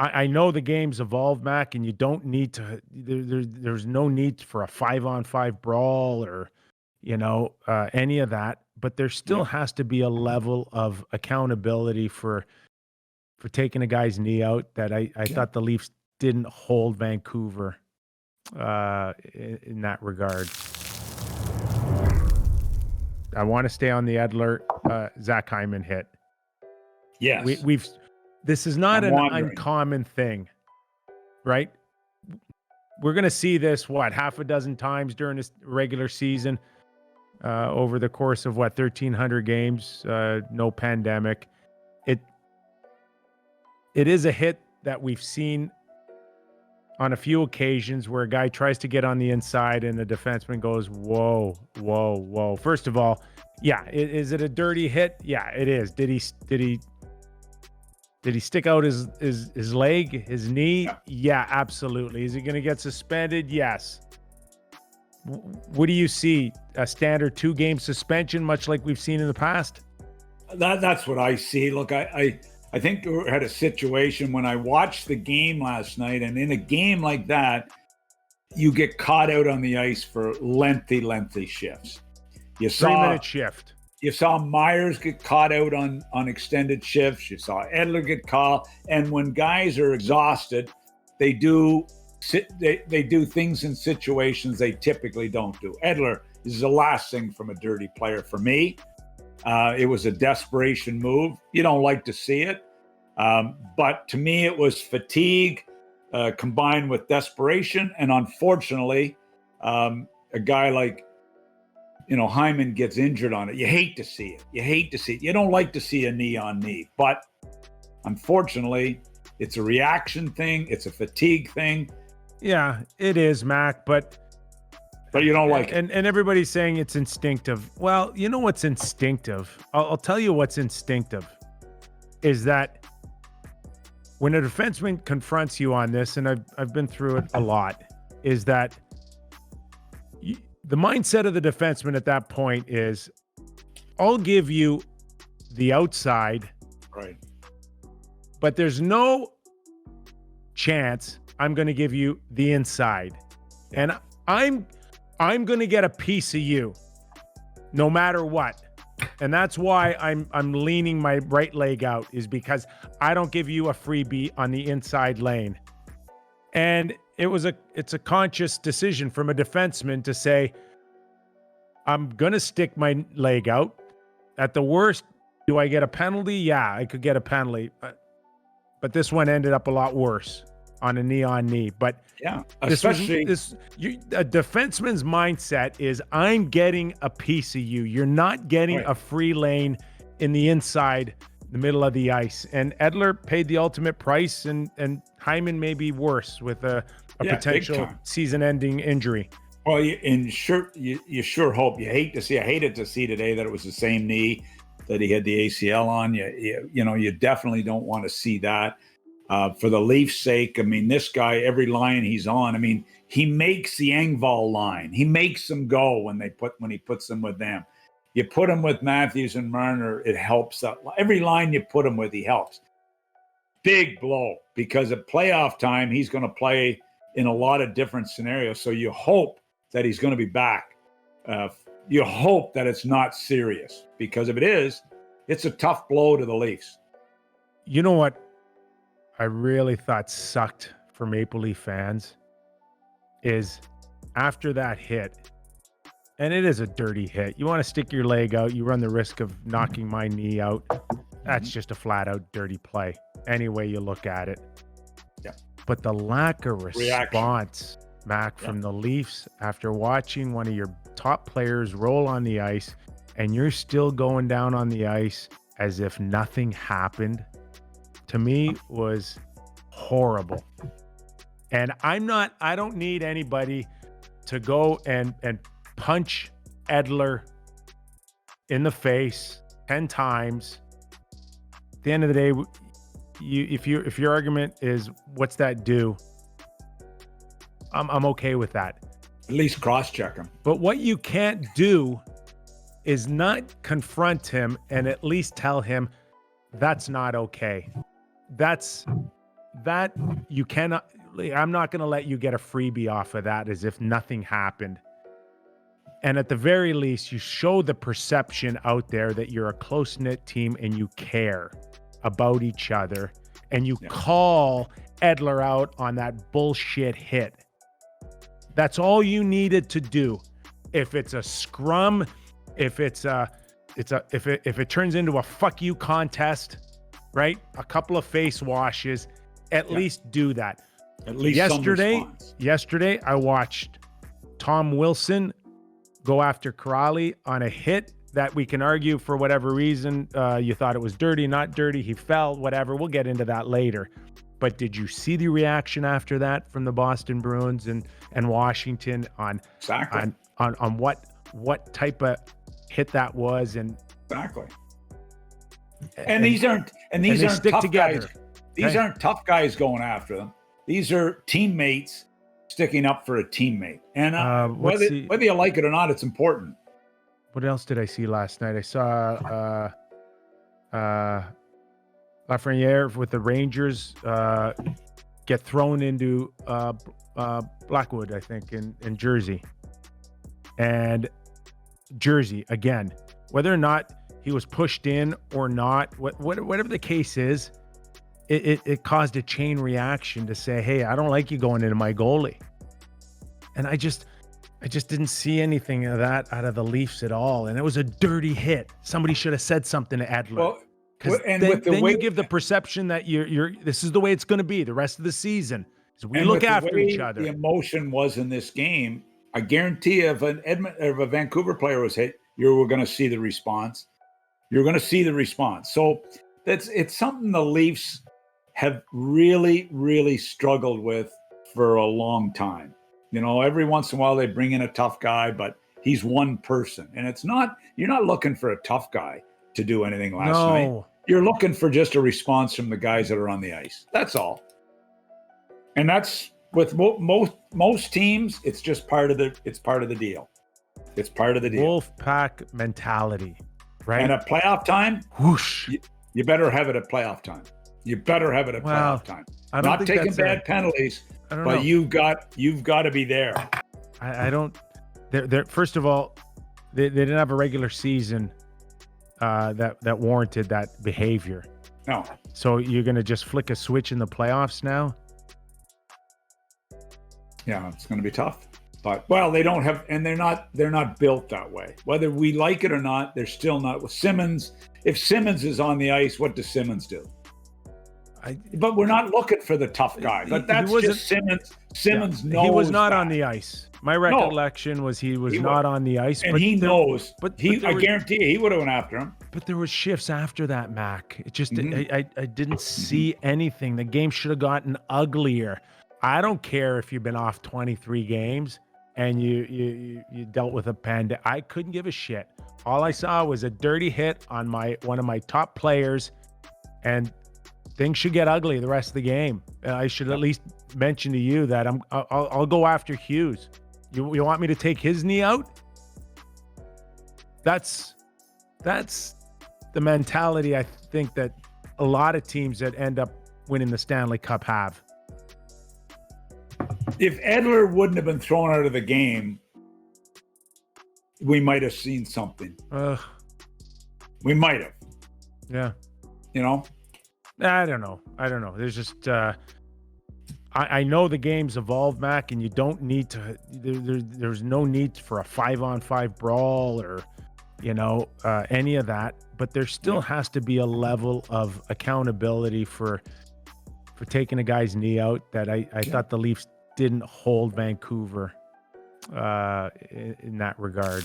I know the game's evolved, Mac, and you don't need to. There's no need for a 5-on-5 brawl or, any of that. But there still has to be a level of accountability for taking a guy's knee out that I thought the Leafs didn't hold Vancouver in that regard. I want to stay on the Edler Zach Hyman hit. Yes. This is not an uncommon thing, right? We're going to see this, half a dozen times during this regular season over the course of 1,300 games, no pandemic. It is a hit that we've seen on a few occasions where a guy tries to get on the inside and the defenseman goes, whoa, whoa, whoa. First of all, is it a dirty hit? Yeah, it is. Did he stick out his leg, his knee? Yeah, absolutely. Is he going to get suspended? Yes. What do you see? A standard 2-game suspension, much like we've seen in the past? That's what I see. Look, I think we had a situation when I watched the game last night, and in a game like that, you get caught out on the ice for lengthy shifts. You saw 3-minute shift. You saw Myers get caught out on extended shifts. You saw Edler get caught. And when guys are exhausted, they do things in situations they typically don't do. Edler is the last thing from a dirty player for me. It was a desperation move. You don't like to see it. But to me, it was fatigue combined with desperation. And unfortunately, a guy like Hyman gets injured on it. You hate to see it. You don't like to see a knee on knee. But unfortunately, it's a reaction thing. It's a fatigue thing. Yeah, it is, Mac. But you don't like it. And everybody's saying it's instinctive. Well, you know what's instinctive? I'll tell you what's instinctive is that when a defenseman confronts you on this, and I've been through it a lot, is that the mindset of the defenseman at that point is, I'll give you the outside, right? But there's no chance I'm going to give you the inside, and I'm going to get a piece of you, no matter what. And that's why I'm leaning my right leg out, is because I don't give you a freebie on the inside lane. And it's a conscious decision from a defenseman to say, I'm going to stick my leg out. At the worst, do I get a penalty? Yeah, I could get a penalty. But this one ended up a lot worse on a knee-on-knee. But yeah, especially a defenseman's mindset is, I'm getting a piece of you. You're not getting a free lane in the inside, the middle of the ice. And Edler paid the ultimate price, and Hyman may be worse with a potential season-ending injury. Well, you sure hope. I hated to see today that it was the same knee that he had the ACL on. You definitely don't want to see that. For the Leafs' sake, I mean, this guy, every line he's on, I mean, he makes the Engvall line. He makes them go when he puts them with them. You put him with Matthews and Marner, it helps. Every line you put him with, he helps. Big blow, because at playoff time, he's going to play in a lot of different scenarios. So you hope that he's going to be back. You hope that it's not serious, because if it is, it's a tough blow to the Leafs. You know what I really thought sucked for Maple Leaf fans is after that hit, and it is a dirty hit. You want to stick your leg out, you run the risk of knocking my knee out. That's just a flat out dirty play, any way you look at it. Yeah. But the lack of response, Mac, from the Leafs after watching one of your top players roll on the ice, and you're still going down on the ice as if nothing happened, to me was horrible. And I don't need anybody to go and punch Edler in the face 10 times. At the end of the day, if your argument is, what's that do? I'm okay with that. At least cross-check him. But what you can't do is not confront him and at least tell him that's not okay. That's that you cannot. I'm not going to let you get a freebie off of that as if nothing happened. And at the very least, you show the perception out there that you're a close-knit team and you care about each other, and you call Edler out on that bullshit hit. That's all you needed to do. If it's a scrum, if it turns into a fuck you contest, right? A couple of face washes, at least do that. At least yesterday I watched Tom Wilson go after Corrali on a hit that we can argue for whatever reason. You thought it was dirty, not dirty. He fell, whatever. We'll get into that later. But did you see the reaction after that from the Boston Bruins and Washington on what type of hit that was? And and these aren't tough guys. These aren't tough guys going after them. These are teammates sticking up for a teammate. And whether you like it or not, it's important. What else did I see last night? I saw Lafreniere with the Rangers get thrown into Blackwood, I think, in Jersey. And Jersey, again, whether or not he was pushed in or not, whatever the case is, it caused a chain reaction to say, hey, I don't like you going into my goalie. And I just didn't see anything of that out of the Leafs at all. And it was a dirty hit. Somebody should have said something to Edler. Well, then you give the perception that you're this is the way it's going to be the rest of the season. So we look after each other. The emotion was in this game. I guarantee if a Vancouver player was hit, you were going to see the response. You're going to see the response. So it's something the Leafs have really, really struggled with for a long time. You know, every once in a while they bring in a tough guy, but he's one person. And you're not looking for a tough guy to do anything last night. You're looking for just a response from the guys that are on the ice. That's all. And that's with most teams, it's just part of the deal. It's part of the deal. Wolfpack mentality, right? And at playoff time, whoosh. You better have it at playoff time. You better have it at playoff time. Not taking bad penalties, but you've got to be there. I don't. They're first of all, they didn't have a regular season that warranted that behavior. No. So you're going to just flick a switch in the playoffs now? Yeah, it's going to be tough. But they don't have, and they're not built that way. Whether we like it or not, they're still not. With Simmons, if Simmons is on the ice, what does Simmons do? But we're not looking for the tough guy. But that's just Simmons. Simmons knows he was not on the ice. My recollection was he was not on the ice. And he knows. I guarantee you, he would have went after him. But there was shifts after that, Mac. It just I didn't see anything. The game should have gotten uglier. I don't care if you've been off 23 games and you dealt with a pandemic. I couldn't give a shit. All I saw was a dirty hit on one of my top players, and things should get ugly the rest of the game. I should at least mention to you that I'll go after Hughes. You want me to take his knee out? That's the mentality I think that a lot of teams that end up winning the Stanley Cup have. If Edler wouldn't have been thrown out of the game, we might have seen something. We might have. Yeah. You know? I don't know. There's just I know the game's evolved, Mac, and you don't need to. There's no need for a 5-on-5 brawl or any of that. But there still has to be a level of accountability for taking a guy's knee out that I thought the Leafs didn't hold Vancouver in that regard.